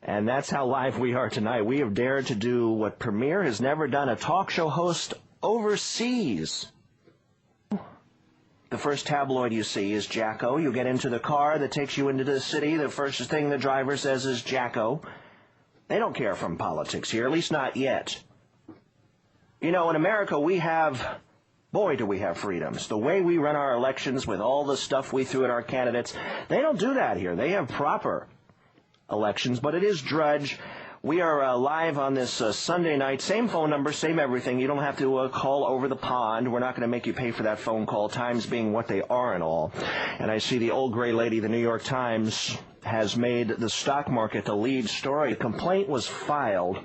And that's how live we are tonight. We have dared to do what Premier has never done, a talk show host overseas. The first tabloid you see is Jacko. You get into the car that takes you into the city. The first thing the driver says is Jacko. They don't care from politics here, at least not yet. You know, in America, we have, boy, do we have freedoms. The way we run our elections with all the stuff we threw at our candidates, they don't do that here. They have proper elections, but it is Drudge. We are live on this Sunday night. Same phone number, same everything. You don't have to call over the pond. We're not going to make you pay for that phone call, times being what they are and all. And I see the old gray lady, the New York Times, has made the stock market the lead story. The complaint was filed,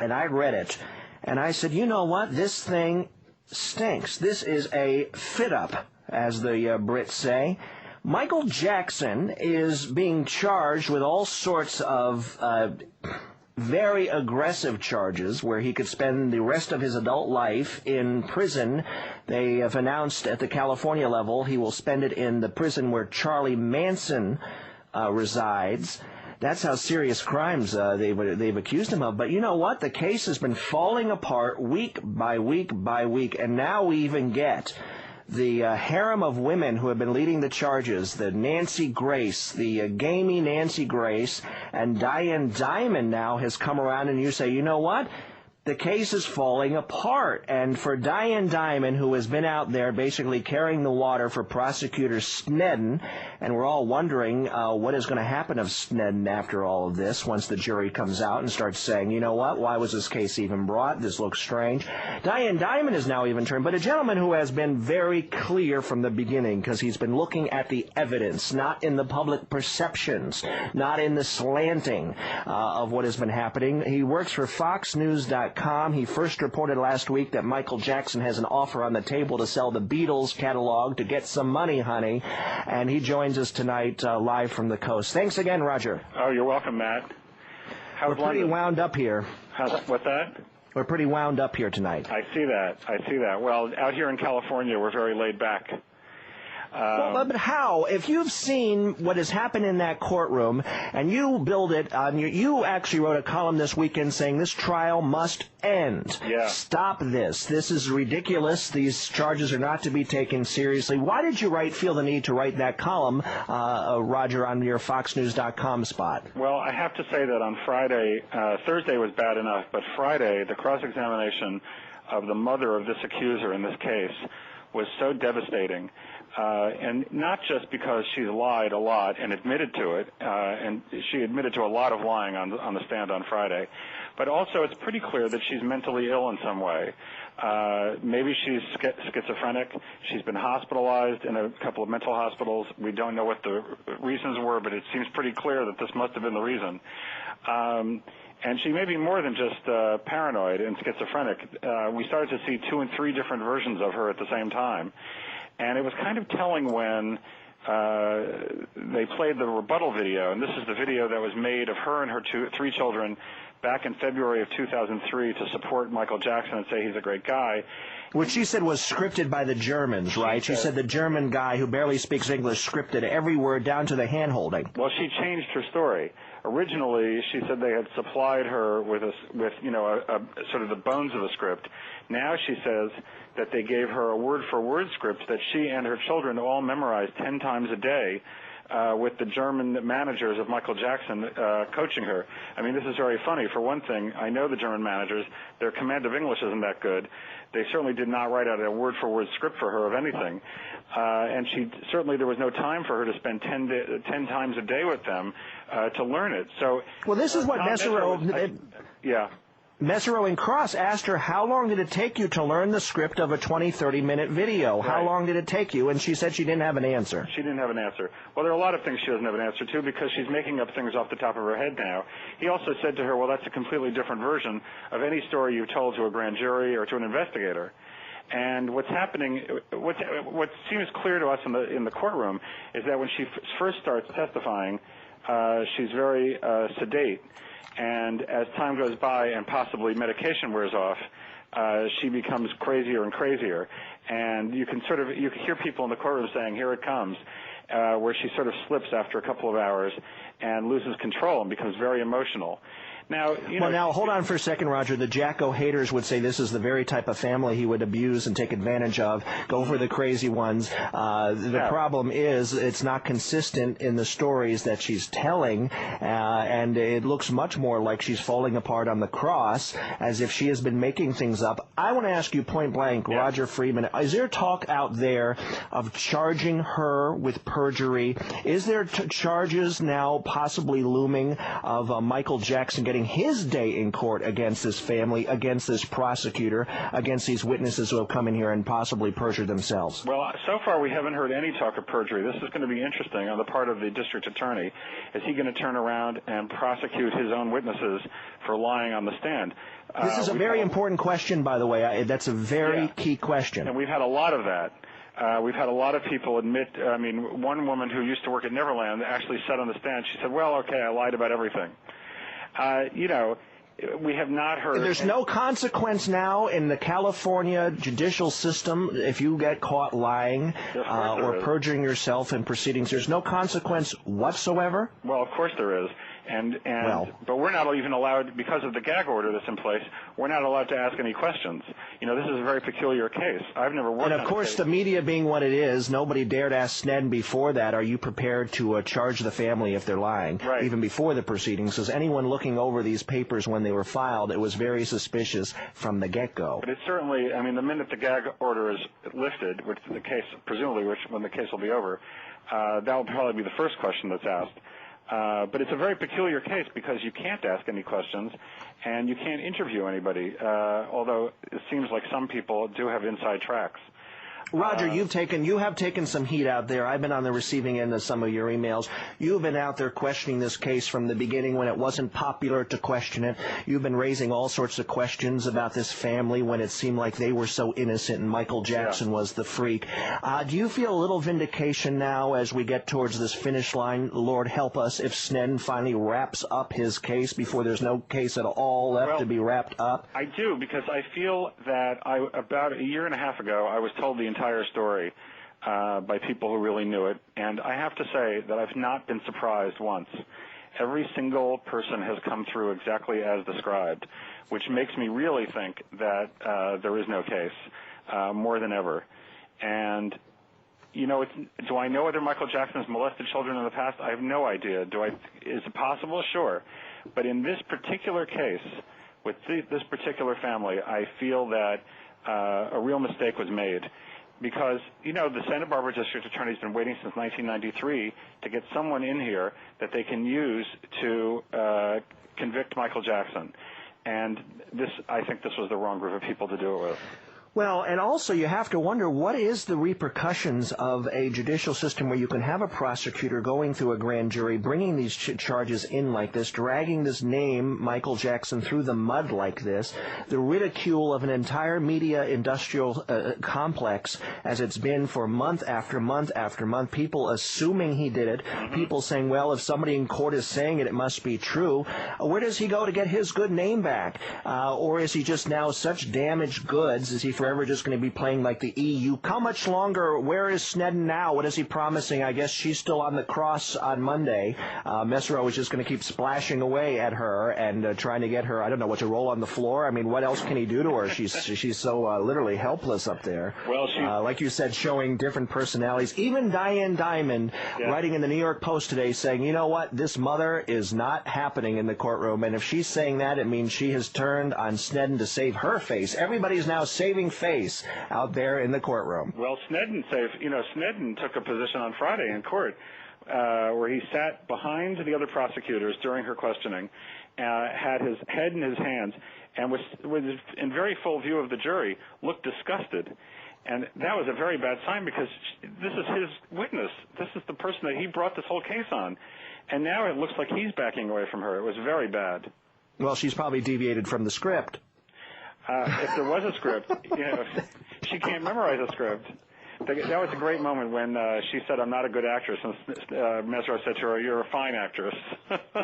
and I read it, and I said, you know what? This thing stinks. This is a fit-up, as the Brits say. Michael Jackson is being charged with all sorts of very aggressive charges where he could spend the rest of his adult life in prison. They have announced at the California level he will spend it in the prison where Charlie Manson resides. That's how serious crimes they've accused him of. But you know what? The case has been falling apart week by week by week, and now we even get the harem of women who have been leading the charges, the Nancy Grace, the gamey Nancy Grace, and Diane Dimond now has come around, and you say, you know what? The case is falling apart. And for Diane Dimond, who has been out there basically carrying the water for prosecutor Snedden, and we're all wondering what is going to happen of Snedden after all of this, once the jury comes out and starts saying, you know what, why was this case even brought? This looks strange. Diane Dimond is now even turned, but a gentleman who has been very clear from the beginning, because he's been looking at the evidence, not in the public perceptions, not in the slanting of what has been happening. He works for FoxNews.com. He first reported last week that Michael Jackson has an offer on the table to sell the Beatles catalog to get some money, honey. And he joins us tonight live from the coast. Thanks again, Roger. Oh, you're welcome, Matt. We're pretty wound up here. What's that? We're pretty wound up here tonight. I see that. Well, out here in California, we're very laid back. Well, but how? If you've seen what has happened in that courtroom, and you build it on you actually wrote a column this weekend saying this trial must end. Yeah. Stop this. This is ridiculous. These charges are not to be taken seriously. Why did you feel the need to write that column, Roger, on your FoxNews.com spot? Well, I have to say that on Friday, Thursday was bad enough, but Friday, the cross-examination of the mother of this accuser in this case was so devastating, and not just because she's lied a lot and admitted to it, and she admitted to a lot of lying on the stand on Friday, but also it's pretty clear that she's mentally ill in some way. Maybe she's schizophrenic. She's been hospitalized in a couple of mental hospitals. We don't know what the reasons were, but it seems pretty clear that this must have been the reason. And she may be more than just paranoid and schizophrenic. We started to see 2 and 3 different versions of her at the same time. And it was kind of telling when they played the rebuttal video, and this is the video that was made of her and her 3 children back in February of 2003 to support Michael Jackson and say he's a great guy. Which she said was scripted by the Germans, right? She said the German guy who barely speaks English scripted every word down to the hand-holding. Well, she changed her story. Originally, she said they had supplied her with sort of the bones of a script. Now she says that they gave her a word-for-word script that she and her children all memorized 10 times a day, with the German managers of Michael Jackson coaching her. I mean, this is very funny. For one thing, I know the German managers. Their command of English isn't that good. They certainly did not write out a word-for-word script for her of anything. And there was no time for her to spend 10 times a day with them to learn it. So, well, this is what yeah. Mesereau and Cross asked her, how long did it take you to learn the script of a 20, 30-minute video? Right. How long did it take you? And she said she didn't have an answer. She didn't have an answer. Well, there are a lot of things she doesn't have an answer to because she's making up things off the top of her head now. He also said to her, well, that's a completely different version of any story you've told to a grand jury or to an investigator. And what's happening, what seems clear to us in the courtroom is that when she first starts testifying, she's very sedate. And as time goes by and possibly medication wears off, she becomes crazier and crazier. And you can hear people in the courtroom saying, here it comes. where she sort of slips after a couple of hours and loses control and becomes very emotional. Now, now hold on for a second, Roger. The Jacko haters would say this is the very type of family he would abuse and take advantage of, go for the crazy ones. The problem is it's not consistent in the stories that she's telling, and it looks much more like she's falling apart on the cross, as if she has been making things up. I want to ask you point blank, Roger Friedman, is there talk out there of charging her with perjury? Is there charges now possibly looming of Michael Jackson getting his day in court against this family, against this prosecutor, against these witnesses who have come in here and possibly perjured themselves? Well, so far we haven't heard any talk of perjury. This is going to be interesting on the part of the district attorney. Is he going to turn around and prosecute his own witnesses for lying on the stand? This is a very important question, by the way. That's a very key question. And we've had a lot of that. We've had a lot of people admit, one woman who used to work at Neverland actually said on the stand, she said, well, okay, I lied about everything. We have not heard. There's no consequence now in the California judicial system if you get caught lying or perjuring yourself in proceedings. There's no consequence whatsoever? Well, of course there is. But we're not even allowed, because of the gag order that's in place, we're not allowed to ask any questions. This is a very peculiar case. I've never worked on it. And of course, the media being what it is, nobody dared ask Snedden before that, are you prepared to charge the family if they're lying, even before the proceedings? Because anyone looking over these papers when they were filed, it was very suspicious from the get-go. But it's certainly, the minute the gag order is lifted, which the case, presumably, when the case will be over, that will probably be the first question that's asked. But it's a very peculiar case because you can't ask any questions and you can't interview anybody, although it seems like some people do have inside tracks. Roger, you have taken some heat out there. I've been on the receiving end of some of your emails. You've been out there questioning this case from the beginning when it wasn't popular to question it. You've been raising all sorts of questions about this family when it seemed like they were so innocent and Michael Jackson was the freak. Do you feel a little vindication now as we get towards this finish line? Lord help us if Snedden finally wraps up his case before there's no case at all left to be wrapped up. I do, because I feel that about a year and a half ago I was told the entire story by people who really knew it, and I have to say that I've not been surprised once. Every single person has come through exactly as described, which makes me really think that there is no case more than ever. And do I know whether Michael Jackson has molested children in the past? I have no idea. Is it possible? Sure. But in this particular case, with this particular family, I feel that a real mistake was made. Because, the Santa Barbara District Attorney's been waiting since 1993 to get someone in here that they can use to convict Michael Jackson. And I think this was the wrong group of people to do it with. Well, and also you have to wonder, what is the repercussions of a judicial system where you can have a prosecutor going through a grand jury, bringing these charges in like this, dragging this name, Michael Jackson, through the mud like this, the ridicule of an entire media industrial complex as it's been for month after month after month, people assuming he did it, people saying, well, if somebody in court is saying it, it must be true. Where does he go to get his good name back? Or is he just now such damaged goods? Is he forever just going to be playing like the EU? How much longer? Where is Snedden now? What is he promising? I guess she's still on the cross on Monday. Mesereau is just going to keep splashing away at her and trying to get her, I don't know, to roll on the floor. I mean, what else can he do to her? She's so literally helpless up there. Well, like you said, showing different personalities. Even Diane Dimond writing in the New York Post today saying, you know what, this mother is not happening in the courtroom. And if she's saying that, it means she has turned on Snedden to save her face. Everybody's now saving face out there in the courtroom. Well, Snedden took a position on Friday in court where he sat behind the other prosecutors during her questioning, had his head in his hands, and was in very full view of the jury, looked disgusted. And that was a very bad sign because this is his witness. This is the person that he brought this whole case on. And now it looks like he's backing away from her. It was very bad. Well, she's probably deviated from the script. If there was a script, she can't memorize a script. That was a great moment when she said, "I'm not a good actress," and Mesereau said to her, "You're a fine actress."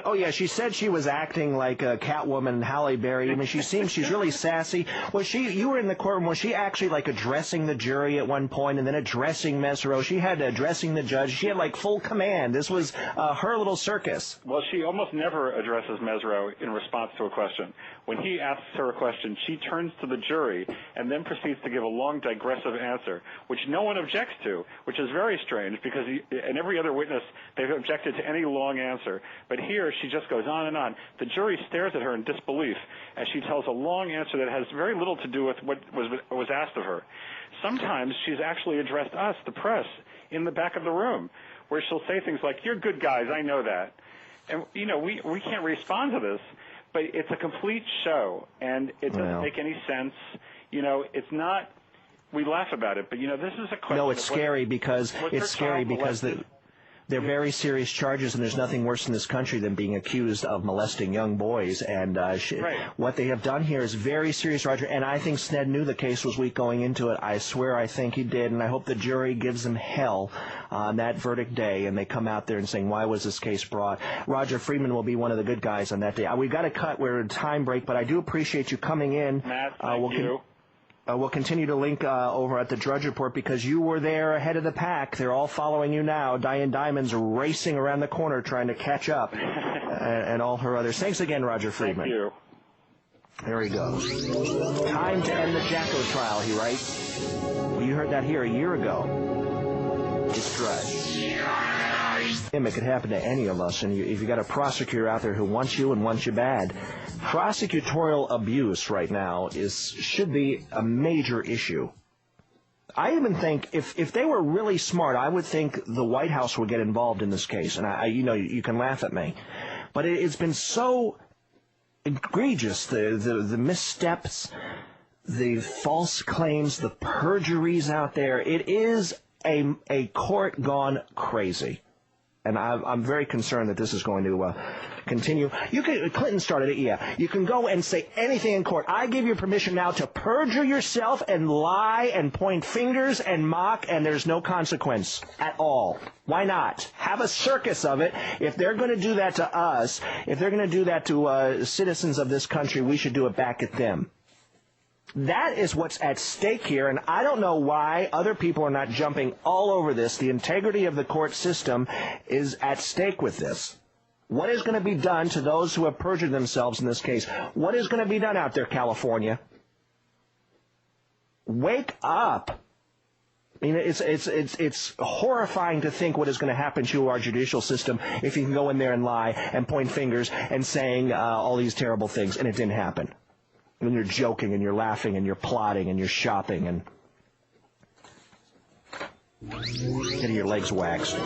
Oh, yeah, she said she was acting like a Catwoman and Halle Berry. I mean, she's really sassy. You were in the courtroom, was she actually like addressing the jury at one point and then addressing Mesereau? She had addressing the judge. She had like full command. This was her little circus. Well, she almost never addresses Mesereau in response to a question. When he asks her a question, she turns to the jury and then proceeds to give a long, digressive answer, which no one objects to, which is very strange because and every other witness, they've objected to any long answer. But here, she just goes on and on. The jury stares at her in disbelief as she tells a long answer that has very little to do with what was asked of her. Sometimes she's actually addressed us, the press, in the back of the room, where she'll say things like, "You're good guys, I know that." And, you know, we can't respond to this, but it's a complete show, and it doesn't make any sense. You know, it's not, we laugh about it, but, you know, this is a question. No, it's scary because they're very serious charges, and there's nothing worse in this country than being accused of molesting young boys. And what they have done here is very serious, Roger. And I think Sned knew the case was weak going into it. I swear I think he did, and I hope the jury gives them hell on that verdict day, and they come out there and saying, why was this case brought? Roger Friedman will be one of the good guys on that day. We've got to cut. We're at a time break, but I do appreciate you coming in. Matt, thank you. We'll continue to link over at the Drudge Report because you were there ahead of the pack. They're all following you now. Diane Diamond's racing around the corner trying to catch up and all her others. Thanks again, Roger Friedman. Thank you. There he goes. Time to end the Jacko trial, he writes. Well, you heard that here a year ago. It's Drudge. It could happen to any of us, and if you got a prosecutor out there who wants you and wants you bad, prosecutorial abuse right now should be a major issue. I even think if they were really smart, I would think the White House would get involved in this case. And you can laugh at me, but it's been so egregious, the missteps, the false claims, the perjuries out there. It is a court gone crazy. And I'm very concerned that this is going to continue. Clinton started it, yeah. You can go and say anything in court. I give you permission now to perjure yourself and lie and point fingers and mock, and there's no consequence at all. Why not? Have a circus of it. If they're going to do that to us, if they're going to do that to citizens of this country, we should do it back at them. That is what's at stake here, and I don't know why other people are not jumping all over this. The integrity of the court system is at stake with this. What is going to be done to those who have perjured themselves in this case? What is going to be done out there, California? Wake up. I mean, it's horrifying to think what is going to happen to our judicial system if you can go in there and lie and point fingers and saying all these terrible things, and it didn't happen. When you're joking and you're laughing and you're plotting and you're shopping and getting your legs waxed.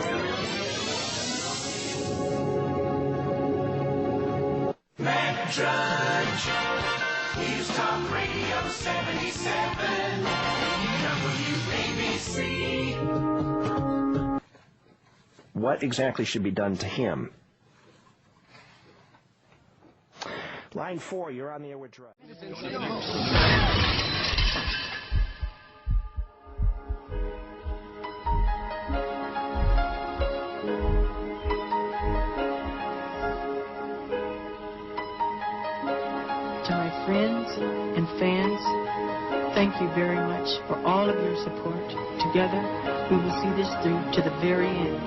Matt Drudge, News Talk Radio 77, WABC. What exactly should be done to him? Line 4, you're on the air with Drudge. To my friends and fans, thank you very much for all of your support. Together, we will see this through to the very end.